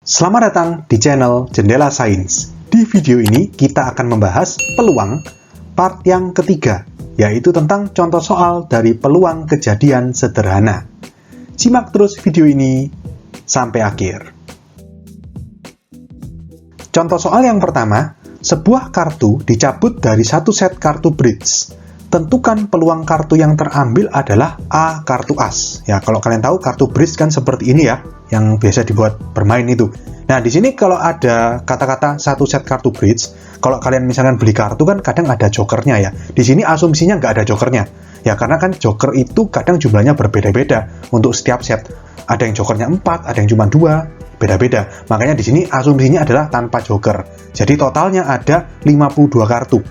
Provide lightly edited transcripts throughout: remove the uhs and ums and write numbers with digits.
Selamat datang di channel Jendela Sains. Di video ini kita akan membahas peluang part yang ketiga, yaitu tentang contoh soal dari peluang kejadian sederhana. Simak terus video ini sampai akhir. Contoh soal yang pertama, sebuah kartu dicabut dari satu set kartu bridge. Tentukan peluang kartu yang terambil adalah A kartu as. Ya, kalau kalian tahu kartu bridge kan seperti ini ya, yang biasa dibuat bermain itu. Nah, di sini kalau ada kata-kata satu set kartu bridge, kalau kalian misalkan beli kartu kan kadang ada jokernya ya. Di sini asumsinya nggak ada jokernya. Ya, karena kan joker itu kadang jumlahnya berbeda-beda untuk setiap set. Ada yang jokernya 4, ada yang cuma 2, beda-beda. Makanya di sini asumsinya adalah tanpa joker. Jadi totalnya ada 52 kartu.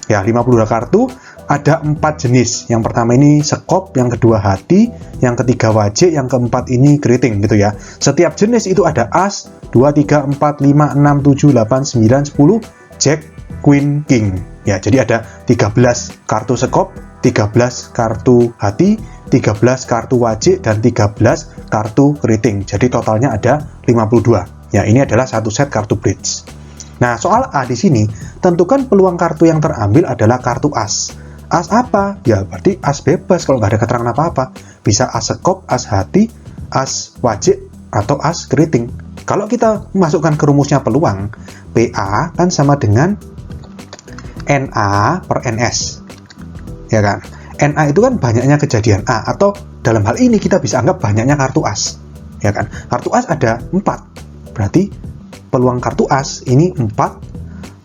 Ya, 52 kartu. Ada 4 jenis. Yang pertama ini sekop, yang kedua hati, yang ketiga wajik, yang keempat ini keriting gitu ya. Setiap jenis itu ada as, 2, 3, 4, 5, 6, 7, 8, 9, 10, jack, queen, king. Ya, jadi ada 13 kartu sekop, 13 kartu hati, 13 kartu wajik, dan 13 kartu keriting. Jadi totalnya ada 52. Ya, ini adalah satu set kartu bridge. Nah, soal A di sini, tentukan peluang kartu yang terambil adalah kartu as. As apa? Ya berarti as bebas kalau nggak ada keterangan apa-apa. Bisa as sekop, as hati, as wajik, atau as keriting. Kalau kita masukkan ke rumusnya peluang, PA kan sama dengan NA per NS. Ya kan? NA itu kan banyaknya kejadian A, atau dalam hal ini kita bisa anggap banyaknya kartu as. Ya kan? Kartu as ada 4. Berarti peluang kartu as ini 4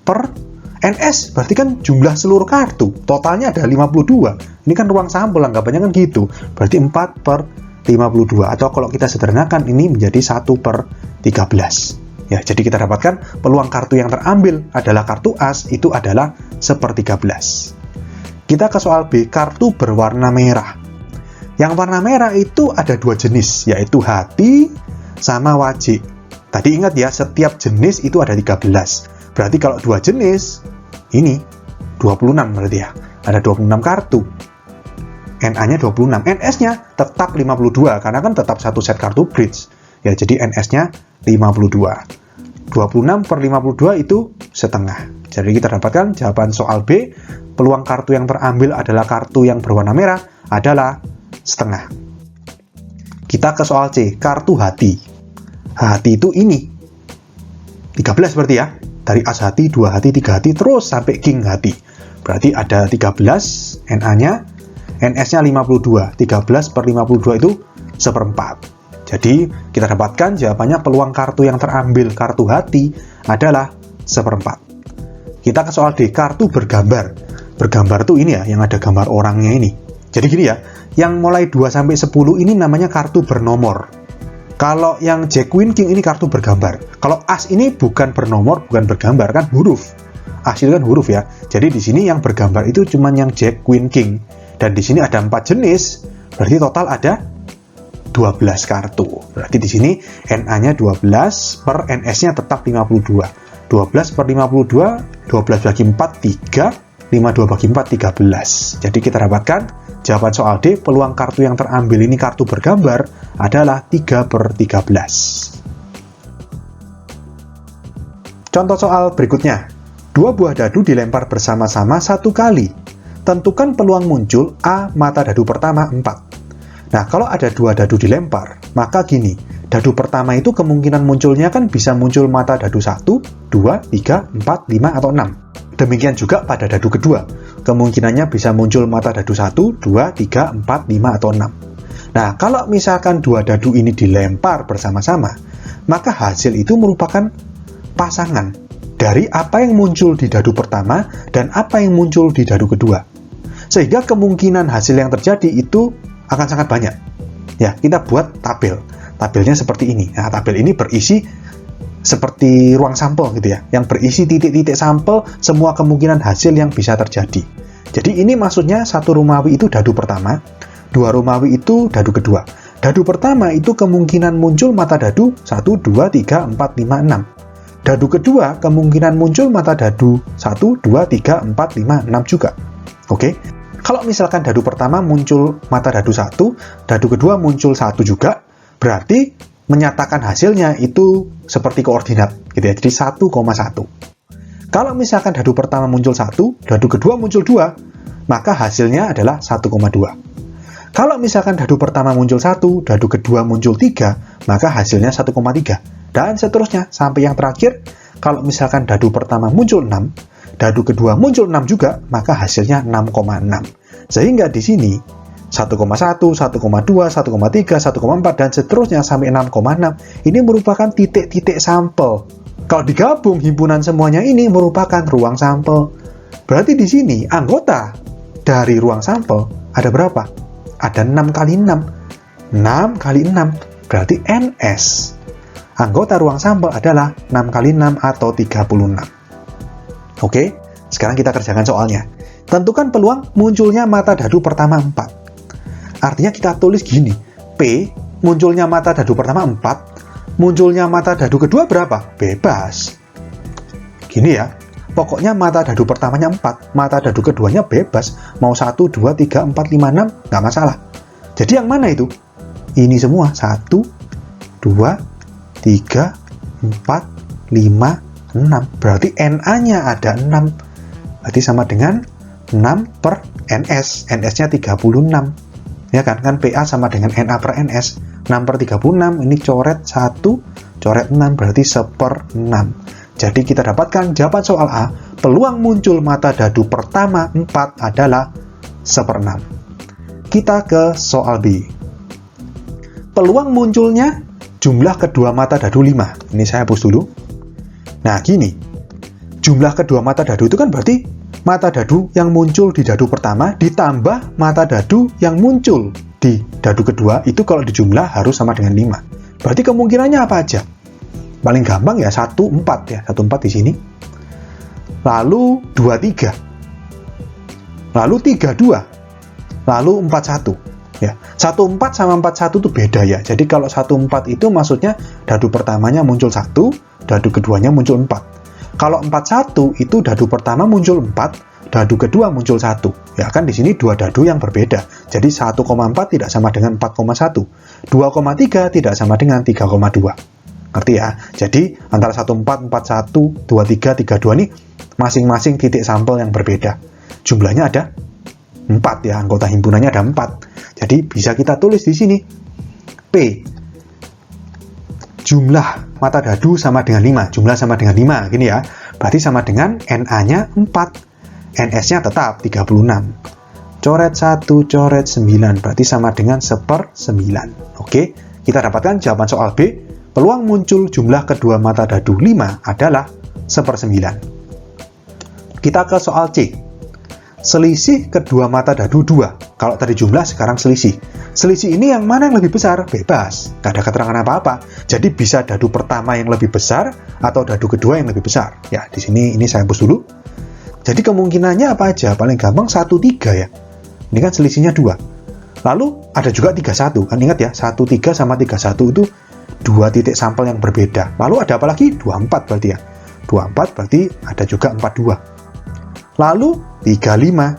per NS, berarti kan jumlah seluruh kartu, totalnya ada 52. Ini kan ruang sampel, anggapannya kan gitu. Berarti 4 per 52. Atau kalau kita sederhanakan, ini menjadi 1 per 13. Ya, jadi kita dapatkan peluang kartu yang terambil adalah kartu as, itu adalah 1/13. Kita ke soal B, kartu berwarna merah. Yang warna merah itu ada 2 jenis, yaitu hati sama wajik. Tadi ingat ya, setiap jenis itu ada 13. Berarti kalau 2 jenis, ini 26 berarti ya. Ada 26 kartu. NA-nya 26. NS-nya tetap 52, karena kan tetap satu set kartu bridge. Ya, jadi NS-nya 52. 26 per 52 itu setengah. Jadi kita dapatkan jawaban soal B, peluang kartu yang terambil adalah kartu yang berwarna merah adalah setengah. Kita ke soal C, kartu hati. Hati itu ini. 13 berarti ya. Dari as hati, 2 hati, 3 hati, terus sampai king hati. Berarti ada 13, NA-nya, NS-nya 52. 13 per 52 itu 1/4. Jadi, kita dapatkan jawabannya peluang kartu yang terambil kartu hati adalah 1/4. Kita ke soal D, kartu bergambar. Bergambar tuh ini ya, yang ada gambar orangnya ini. Jadi gini ya, yang mulai 2 sampai 10 ini namanya kartu bernomor. Kalau yang jack, queen, king ini kartu bergambar. Kalau as ini bukan bernomor, bukan bergambar, kan huruf. As itu kan huruf ya. Jadi di sini yang bergambar itu cuma yang jack, queen, king. Dan di sini ada 4 jenis, berarti total ada 12 kartu. Berarti di sini NA-nya 12 per NS-nya tetap 52. 12 per 52, 12 bagi 4, 3. 52 bagi 4, 13. Jadi kita dapatkan jawaban soal D, peluang kartu yang terambil ini kartu bergambar adalah 3 per 13. Contoh soal berikutnya. 2 buah dadu dilempar bersama-sama 1 kali. Tentukan peluang muncul A mata dadu pertama 4. Nah, kalau ada 2 dadu dilempar, maka gini, dadu pertama itu kemungkinan munculnya kan bisa muncul mata dadu 1, 2, 3, 4, 5, atau 6. Demikian juga pada dadu kedua, kemungkinannya bisa muncul mata dadu 1, 2, 3, 4, 5, atau 6. Nah, kalau misalkan 2 dadu ini dilempar bersama-sama, maka hasil itu merupakan pasangan dari apa yang muncul di dadu pertama dan apa yang muncul di dadu kedua. Sehingga kemungkinan hasil yang terjadi itu akan sangat banyak. Ya, kita buat tabel. Tabelnya seperti ini. Nah, tabel ini berisi seperti ruang sampel gitu ya, yang berisi titik-titik sampel semua kemungkinan hasil yang bisa terjadi. Jadi ini maksudnya 1 Romawi itu dadu pertama, 2 Romawi itu dadu kedua. Dadu pertama itu kemungkinan muncul mata dadu 1, 2, 3, 4, 5, 6. Dadu kedua kemungkinan muncul mata dadu 1, 2, 3, 4, 5, 6 juga. Oke. Kalau misalkan dadu pertama muncul mata dadu 1, dadu kedua muncul 1 juga, berarti menyatakan hasilnya itu seperti koordinat gitu ya. Jadi 1,1. Kalau misalkan dadu pertama muncul 1, dadu kedua muncul 2, maka hasilnya adalah 1,2. Kalau misalkan dadu pertama muncul 1, dadu kedua muncul 3, maka hasilnya 1,3. Dan seterusnya sampai yang terakhir, kalau misalkan dadu pertama muncul 6, dadu kedua muncul 6 juga, maka hasilnya 6,6. Sehingga di sini 1,1, 1,2, 1,3, 1,4, dan seterusnya sampai 6,6. Ini merupakan titik-titik sampel. Kalau digabung himpunan semuanya ini merupakan ruang sampel. Berarti di sini anggota dari ruang sampel ada berapa? Ada 6 kali 6. 6 kali 6 berarti NS. Anggota ruang sampel adalah 6 kali 6 atau 36. Oke, sekarang kita kerjakan soalnya. Tentukan peluang munculnya mata dadu pertama 4. Artinya kita tulis gini, P, munculnya mata dadu pertama 4, munculnya mata dadu kedua berapa? Bebas. Gini ya, pokoknya mata dadu pertamanya 4, mata dadu keduanya bebas, mau 1, 2, 3, 4, 5, 6, nggak masalah. Jadi yang mana itu? Ini semua, 1, 2, 3, 4, 5, 6. Berarti NA-nya ada 6. Berarti sama dengan 6 per NS. NS-nya 36. Ya kan PA sama dengan NA per NS. 6 per 36, ini coret 1, coret 6, berarti 1/6. Jadi kita dapatkan jawaban soal A, peluang muncul mata dadu pertama 4 adalah 1/6. Kita ke soal B. Peluang munculnya jumlah kedua mata dadu 5. Ini saya hapus dulu. Nah, gini. Jumlah kedua mata dadu itu kan berarti mata dadu yang muncul di dadu pertama ditambah mata dadu yang muncul di dadu kedua, itu kalau dijumlah harus sama dengan 5. Berarti kemungkinannya apa aja? Paling gampang ya 1, 4 ya. 1, 4 di sini. Lalu 2, 3. Lalu 3, 2. Lalu 4, 1. Ya. 1, 4 sama 4, 1 itu beda ya. Jadi kalau 1, 4 itu maksudnya dadu pertamanya muncul 1, dadu keduanya muncul 4. Kalau 41 itu dadu pertama muncul 4, dadu kedua muncul 1. Ya kan di sini dua dadu yang berbeda. Jadi 1,4 tidak sama dengan 4,1. 2,3 tidak sama dengan 3,2. Ngerti ya? Jadi antara 14, 41, 23, 32 ini masing-masing titik sampel yang berbeda. Jumlahnya ada 4 ya, anggota himpunannya ada 4. Jadi bisa kita tulis di sini P jumlah mata dadu sama dengan 5, jumlah sama dengan 5, gini ya. Berarti sama dengan NA-nya 4, NS-nya tetap 36. Coret 1, coret 9, berarti sama dengan 1/9. Oke, kita dapatkan jawaban soal B, peluang muncul jumlah kedua mata dadu 5 adalah 1/9. Kita ke soal C. Selisih kedua mata dadu 2. Kalau tadi jumlah, sekarang selisih. Selisih ini yang mana yang lebih besar? Bebas. Nggak ada keterangan apa-apa. Jadi bisa dadu pertama yang lebih besar atau dadu kedua yang lebih besar. Ya, di sini ini saya hapus dulu. Jadi kemungkinannya apa aja? Paling gampang 1, 3 ya. Ini kan selisihnya 2. Lalu ada juga 31. Kan ingat ya, 1, 3 sama 31 itu dua titik sampel yang berbeda. Lalu ada apa lagi? 24 berarti ya. 24 berarti ada juga 42. Lalu 35,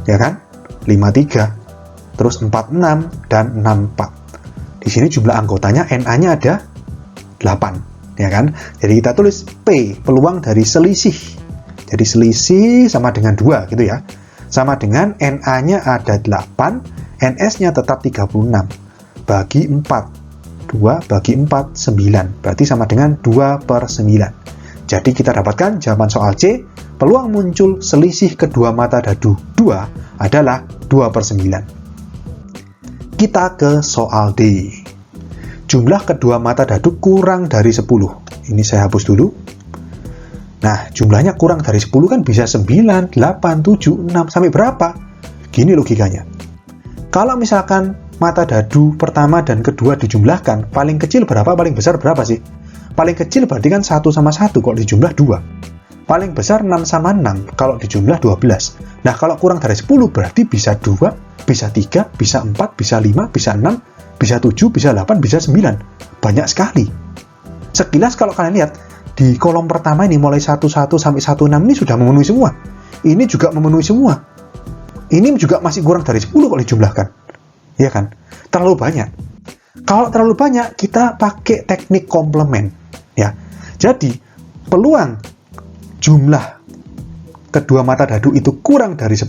ya kan? 53, terus 46 dan 64. Di sini jumlah anggotanya NA-nya ada 8, ya kan? Jadi kita tulis P, peluang dari selisih. Jadi selisih sama dengan 2 gitu ya. Sama dengan NA-nya ada 8, NS-nya tetap 36. Bagi 4. 2 bagi 4, 9. Berarti sama dengan 2/9. Jadi kita dapatkan jawaban soal C, peluang muncul selisih kedua mata dadu 2 adalah 2/9. Kita ke soal D. Jumlah kedua mata dadu kurang dari 10. Ini saya hapus dulu. Nah, jumlahnya kurang dari 10 kan bisa 9, 8, 7, 6, sampai berapa? Gini logikanya. Kalau misalkan mata dadu pertama dan kedua dijumlahkan, paling kecil berapa, paling besar berapa sih? Paling kecil berarti kan 1 sama 1 kalau dijumlah 2. Paling besar 6 sama 6 kalau dijumlah 12. Nah, kalau kurang dari 10 berarti bisa 2, bisa 3, bisa 4, bisa 5, bisa 6, bisa 7, bisa 8, bisa 9. Banyak sekali. Sekilas kalau kalian lihat, di kolom pertama ini mulai 11 sampai 16 ini sudah memenuhi semua. Ini juga memenuhi semua. Ini juga masih kurang dari 10 kalau dijumlahkan. Iya kan? Terlalu banyak. Kalau terlalu banyak, kita pakai teknik komplement. Ya. Jadi, peluang jumlah kedua mata dadu itu kurang dari 10,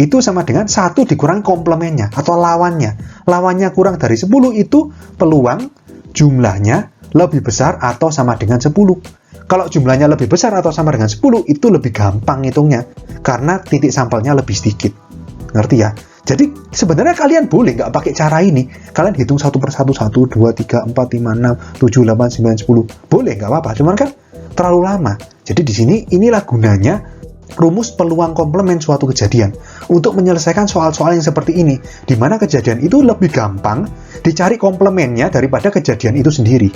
itu sama dengan 1 dikurangi komplemennya atau lawannya. Lawannya kurang dari 10 itu peluang jumlahnya lebih besar atau sama dengan 10. Kalau jumlahnya lebih besar atau sama dengan 10, itu lebih gampang hitungnya karena titik sampelnya lebih sedikit. Ngerti ya? Jadi sebenarnya kalian boleh nggak pakai cara ini. Kalian hitung satu per satu, 1, 2, 3, 4, 5, 6, 7, 8, 9, 10. Boleh, nggak apa-apa. Cuman kan terlalu lama. Jadi di sini inilah gunanya rumus peluang komplement suatu kejadian untuk menyelesaikan soal-soal yang seperti ini, di mana kejadian itu lebih gampang dicari komplemennya daripada kejadian itu sendiri.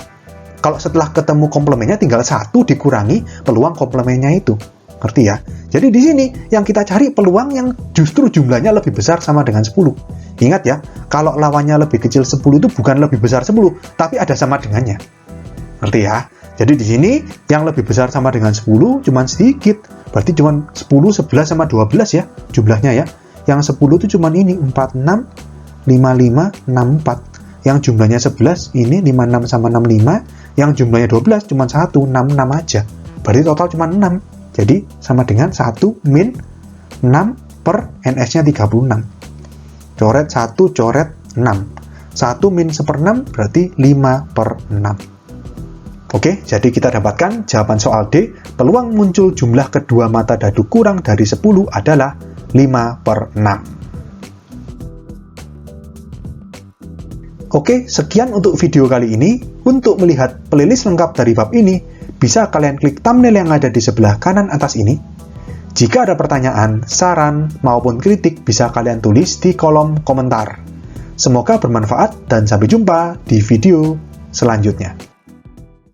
Kalau setelah ketemu komplemennya tinggal 1 dikurangi peluang komplemennya itu. Ngerti ya? Jadi di sini yang kita cari peluang yang justru jumlahnya lebih besar sama dengan 10. Ingat ya, kalau lawannya lebih kecil 10 itu bukan lebih besar 10, tapi ada sama dengannya. Ngerti ya? Jadi di sini yang lebih besar sama dengan 10 cuman sedikit. Berarti cuman 10, 11 sama 12 ya jumlahnya ya. Yang 10 itu cuman ini 46, 55, 64. Yang jumlahnya 11 ini 56 sama 65. Yang jumlahnya 12 cuman 1, 66 aja. Berarti total cuman 6. Jadi sama dengan 1 min 6 per NS-nya 36. Coret 1, coret 6. 1 min 1/6 berarti 5 per 6. Oke, jadi kita dapatkan jawaban soal D, peluang muncul jumlah kedua mata dadu kurang dari 10 adalah 5 per 6. Oke, sekian untuk video kali ini. Untuk melihat playlist lengkap dari bab ini, bisa kalian klik thumbnail yang ada di sebelah kanan atas ini. Jika ada pertanyaan, saran, maupun kritik, bisa kalian tulis di kolom komentar. Semoga bermanfaat dan sampai jumpa di video selanjutnya.